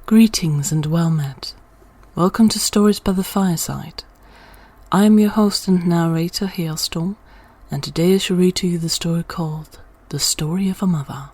Greetings and well met. Welcome to Stories by the Fireside. I am your host and narrator, Hailstorm, and today I shall read to you the story called The Story of a Mother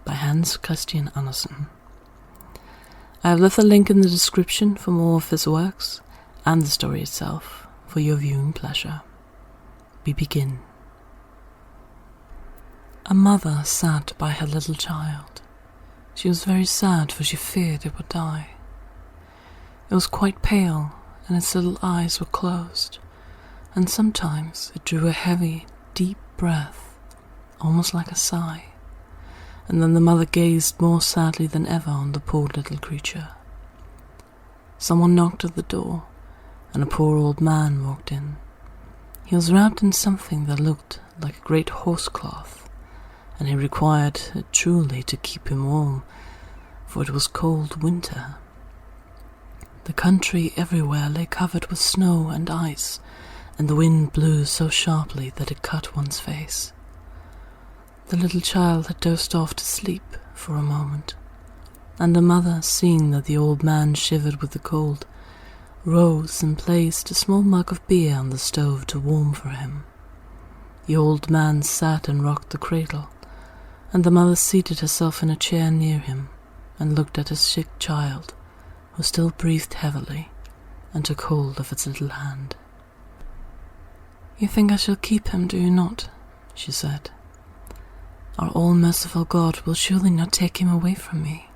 by Hans Christian Andersen. I have left a link in the description for more of his works and the story itself for your viewing pleasure. We begin. A mother sat by her little child. She was very sad, for she feared it would die. It was quite pale, and its little eyes were closed, and sometimes it drew a heavy, deep breath, almost like a sigh, and then the mother gazed more sadly than ever on the poor little creature. Someone knocked at the door, and a poor old man walked in. He was wrapped in something that looked like a great horsecloth, and he required it truly to keep him warm, for it was cold winter. The country everywhere lay covered with snow and ice, and the wind blew so sharply that it cut one's face. The little child had dozed off to sleep for a moment, and the mother, seeing that the old man shivered with the cold, rose and placed a small mug of beer on the stove to warm for him. The old man sat and rocked the cradle, and the mother seated herself in a chair near him and looked at his sick child, who still breathed heavily, and took hold of its little hand. "You think I shall keep him, do you not?" she said. "Our all-merciful God will surely not take him away from me."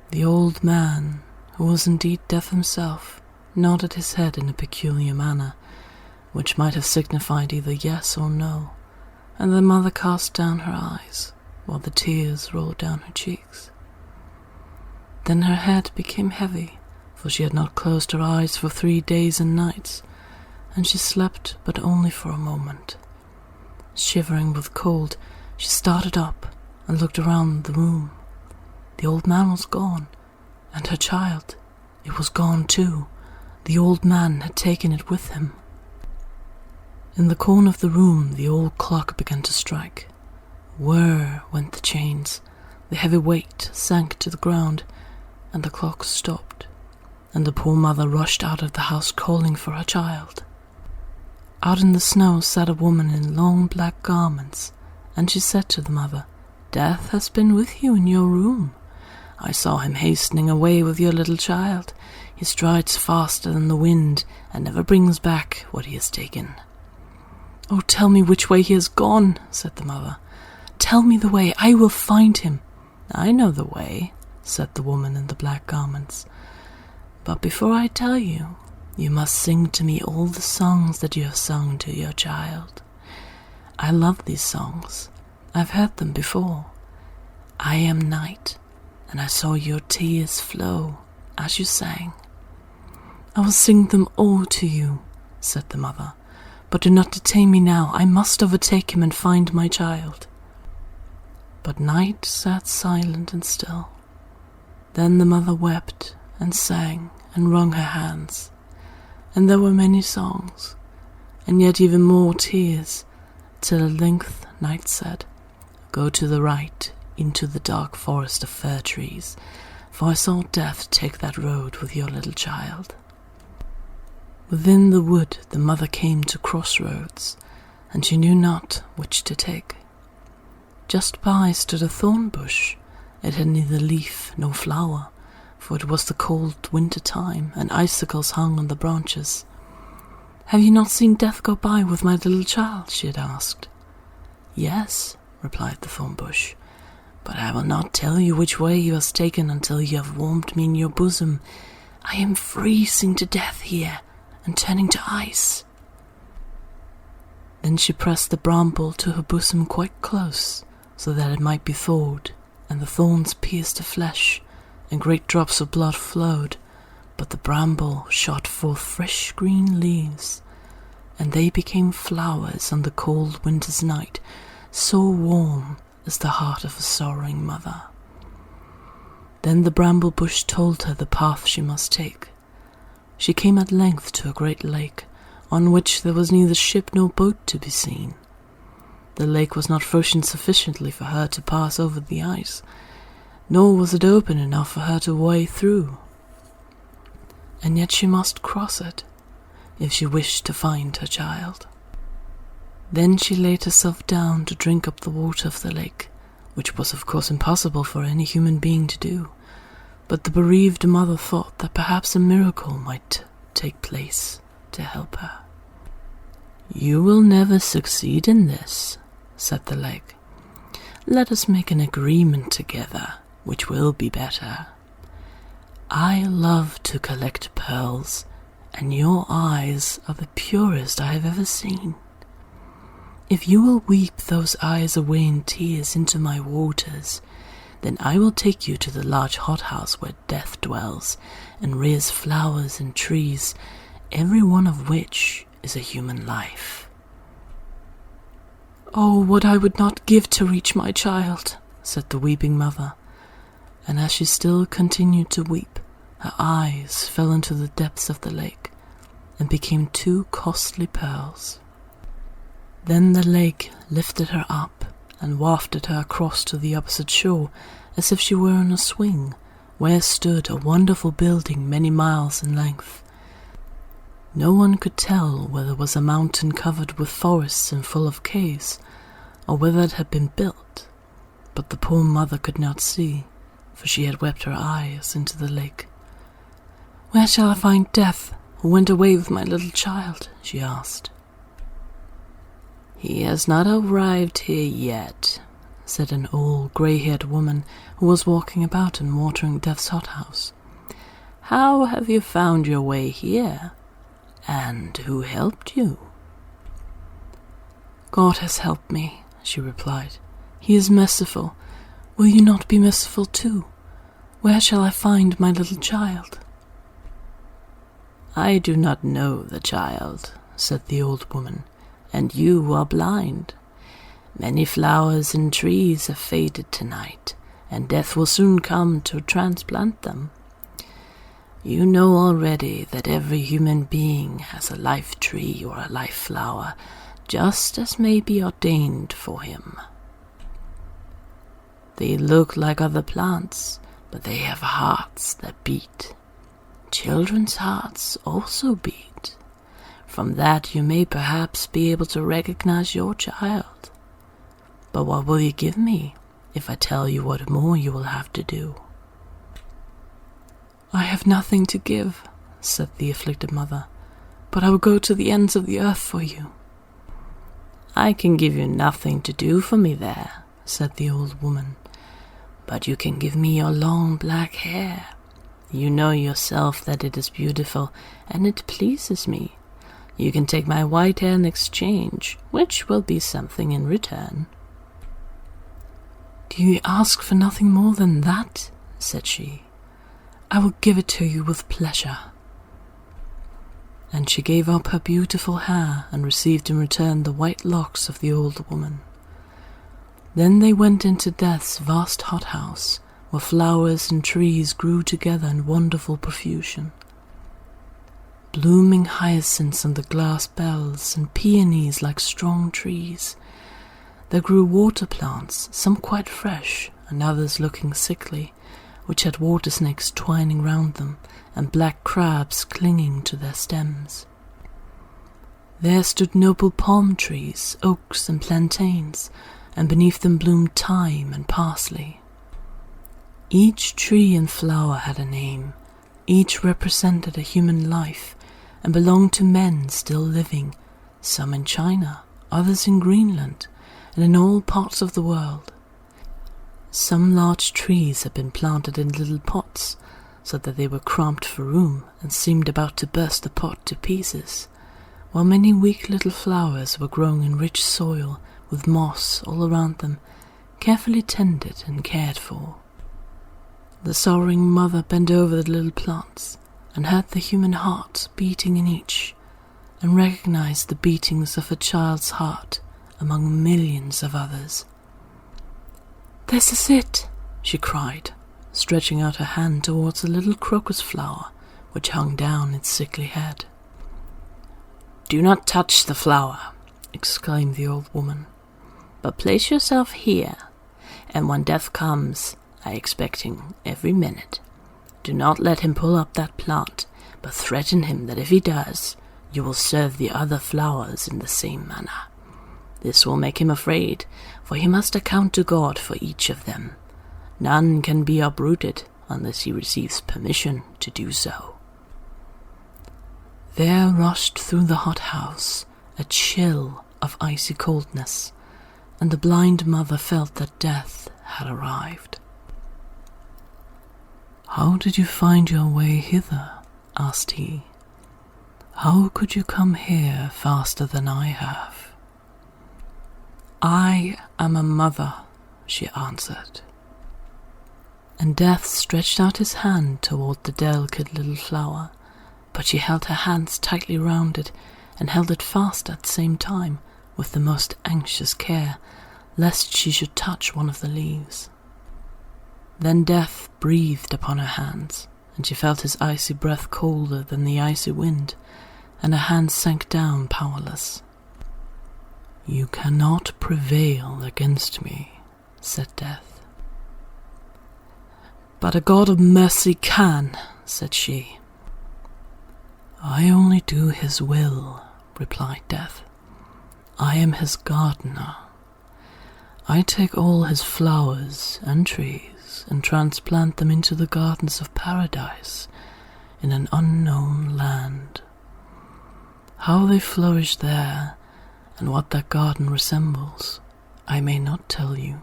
The old man, who was indeed deaf himself, nodded his head in a peculiar manner, which might have signified either yes or no, and the mother cast down her eyes, while the tears rolled down her cheeks. Then her head became heavy, for she had not closed her eyes for 3 days and nights, and she slept but only for a moment. Shivering with cold, she started up and looked around the room. The old man was gone, and her child, it was gone too. The old man had taken it with him. In the corner of the room, the old clock began to strike. Whirr went the chains, the heavy weight sank to the ground, and the clock stopped, and the poor mother rushed out of the house calling for her child. Out in the snow sat a woman in long black garments, and she said to the mother, "Death has been with you in your room. I saw him hastening away with your little child. He strides faster than the wind, and never brings back what he has taken." "Oh, tell me which way he has gone," said the mother. "Tell me the way, I will find him." "I know the way," said the woman in the black garments. "But before I tell you, you must sing to me all the songs that you have sung to your child. I love these songs. I've heard them before. I am night, and I saw your tears flow as you sang." "I will sing them all to you," said the mother. "But do not detain me now. I must overtake him and find my child." But night sat silent and still. Then the mother wept and sang and wrung her hands, and there were many songs, and yet even more tears, till at length night said, "Go to the right, into the dark forest of fir trees, for I saw death take that road with your little child." Within the wood the mother came to crossroads, and she knew not which to take. Just by stood a thorn bush. It had neither leaf nor flower, for it was the cold winter time, and icicles hung on the branches. "Have you not seen death go by with my little child?" she had asked. "Yes," replied the thorn bush, "but I will not tell you which way he was taken until you have warmed me in your bosom. I am freezing to death here, and turning to ice." Then she pressed the bramble to her bosom quite close, so that it might be thawed, and the thorns pierced her flesh, and great drops of blood flowed, but the bramble shot forth fresh green leaves, and they became flowers on the cold winter's night, so warm as the heart of a sorrowing mother. Then the bramble bush told her the path she must take. She came at length to a great lake, on which there was neither ship nor boat to be seen. The lake was not frozen sufficiently for her to pass over the ice, nor was it open enough for her to wade through. And yet she must cross it, if she wished to find her child. Then she laid herself down to drink up the water of the lake, which was of course impossible for any human being to do, but the bereaved mother thought that perhaps a miracle might take place to help her. "You will never succeed in this," said the lake. "Let us make an agreement together, which will be better. I love to collect pearls, and your eyes are the purest I have ever seen. If you will weep those eyes away in tears into my waters, then I will take you to the large hothouse where death dwells and rears flowers and trees, every one of which is a human life." "Oh, what I would not give to reach my child," said the weeping mother, and as she still continued to weep, her eyes fell into the depths of the lake and became 2 costly pearls. Then the lake lifted her up and wafted her across to the opposite shore as if she were on a swing, where stood a wonderful building many miles in length. No one could tell whether it was a mountain covered with forests and full of caves, or whether it had been built, but the poor mother could not see, for she had wept her eyes into the lake. "Where shall I find Death, who went away with my little child?" she asked. "He has not arrived here yet," said an old grey-haired woman who was walking about and watering Death's hothouse. "How have you found your way here? And who helped you?" "God has helped me," she replied. "He is merciful. Will you not be merciful too? Where shall I find my little child?" "I do not know the child," said the old woman, "and you are blind. Many flowers and trees have faded tonight, and death will soon come to transplant them. You know already that every human being has a life tree or a life flower, just as may be ordained for him. They look like other plants, but they have hearts that beat. Children's hearts also beat. From that you may perhaps be able to recognize your child. But what will you give me if I tell you what more you will have to do?" "I have nothing to give," said the afflicted mother, "but I will go to the ends of the earth for you." "I can give you nothing to do for me there," said the old woman, "but you can give me your long black hair. You know yourself that it is beautiful, and it pleases me. You can take my white hair in exchange, which will be something in return." "Do you ask for nothing more than that?" said she. "I will give it to you with pleasure." And she gave up her beautiful hair and received in return the white locks of the old woman. Then they went into Death's vast hothouse, where flowers and trees grew together in wonderful profusion. Blooming hyacinths on the glass bells, and peonies like strong trees. There grew water plants, some quite fresh, and others looking sickly, which had water snakes twining round them, and black crabs clinging to their stems. There stood noble palm trees, oaks and plantains, and beneath them bloomed thyme and parsley. Each tree and flower had a name, each represented a human life, and belonged to men still living, some in China, others in Greenland, and in all parts of the world. Some large trees had been planted in little pots, so that they were cramped for room and seemed about to burst the pot to pieces, while many weak little flowers were growing in rich soil with moss all around them, carefully tended and cared for. The sorrowing mother bent over the little plants and heard the human heart beating in each, and recognized the beatings of a child's heart among millions of others. "This is it," she cried, stretching out her hand towards a little crocus flower which hung down its sickly head. "Do not touch the flower," exclaimed the old woman, "but place yourself here, and when death comes, I expect him every minute. Do not let him pull up that plant, but threaten him that if he does, you will serve the other flowers in the same manner. This will make him afraid, for he must account to God for each of them. None can be uprooted unless he receives permission to do so." There rushed through the hothouse a chill of icy coldness, and the blind mother felt that death had arrived. "How did you find your way hither?" asked he. "How could you come here faster than I have?" "I am a mother," she answered. And Death stretched out his hand toward the delicate little flower, but she held her hands tightly round it, and held it fast at the same time, with the most anxious care, lest she should touch one of the leaves. Then Death breathed upon her hands, and she felt his icy breath colder than the icy wind, and her hands sank down powerless. "You cannot prevail against me," said Death. "But a God of mercy can," said she. "I only do his will," replied Death. "I am his gardener. I take all his flowers and trees and transplant them into the gardens of paradise in an unknown land. How they flourish there, and what that garden resembles, I may not tell you."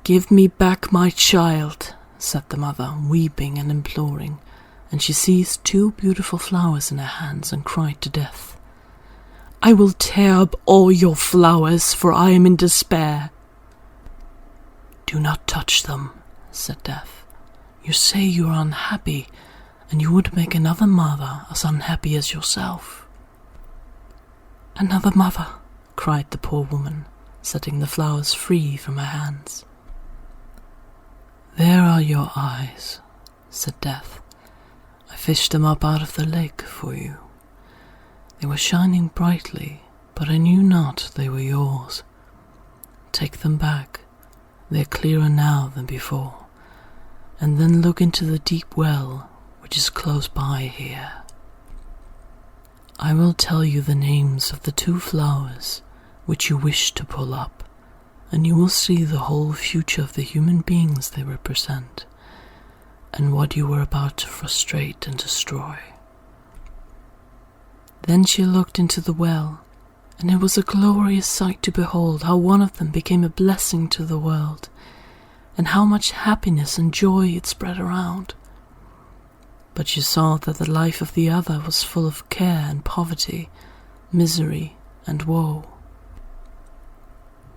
"Give me back my child," said the mother, weeping and imploring, and she seized 2 beautiful flowers in her hands and cried to Death, "I will tear up all your flowers, for I am in despair." "Do not touch them," said Death. "You say you are unhappy, and you would make another mother as unhappy as yourself." "Another mother," cried the poor woman, setting the flowers free from her hands. "There are your eyes," said Death. "I fished them up out of the lake for you. They were shining brightly, but I knew not they were yours. Take them back, they are clearer now than before, and then look into the deep well which is close by here. I will tell you the names of the 2 flowers which you wish to pull up, and you will see the whole future of the human beings they represent, and what you were about to frustrate and destroy." Then she looked into the well, and it was a glorious sight to behold how one of them became a blessing to the world, and how much happiness and joy it spread around. But she saw that the life of the other was full of care and poverty, misery and woe.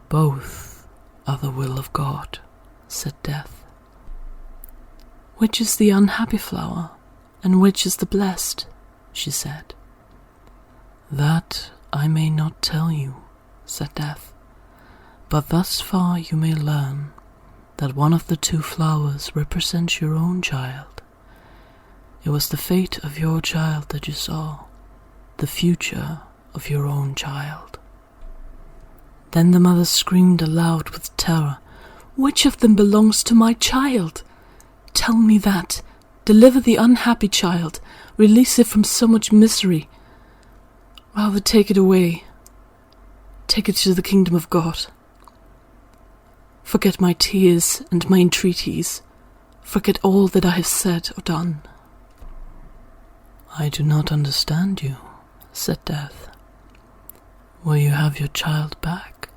"Both are the will of God," said Death. "Which is the unhappy flower, and which is the blessed?" she said. "That I may not tell you," said Death, "but thus far you may learn that one of the 2 flowers represents your own child. It was the fate of your child that you saw, the future of your own child." Then the mother screamed aloud with terror, "Which of them belongs to my child? Tell me that. Deliver the unhappy child. Release it from so much misery. Rather take it away. Take it to the kingdom of God. Forget my tears and my entreaties. Forget all that I have said or done." "I do not understand you," said Death. "Will you have your child back,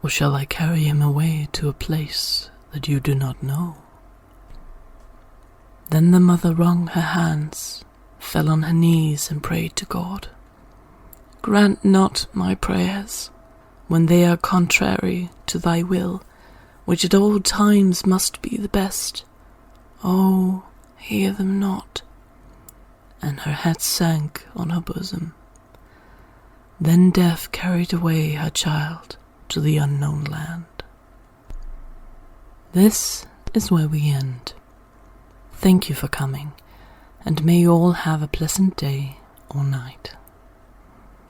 or shall I carry him away to a place that you do not know?" Then the mother wrung her hands, fell on her knees and prayed to God. "Grant not my prayers, when they are contrary to thy will, which at all times must be the best. Oh, hear them not." And her head sank on her bosom. Then Death carried away her child to the unknown land. This is where we end. Thank you for coming, and may you all have a pleasant day or night.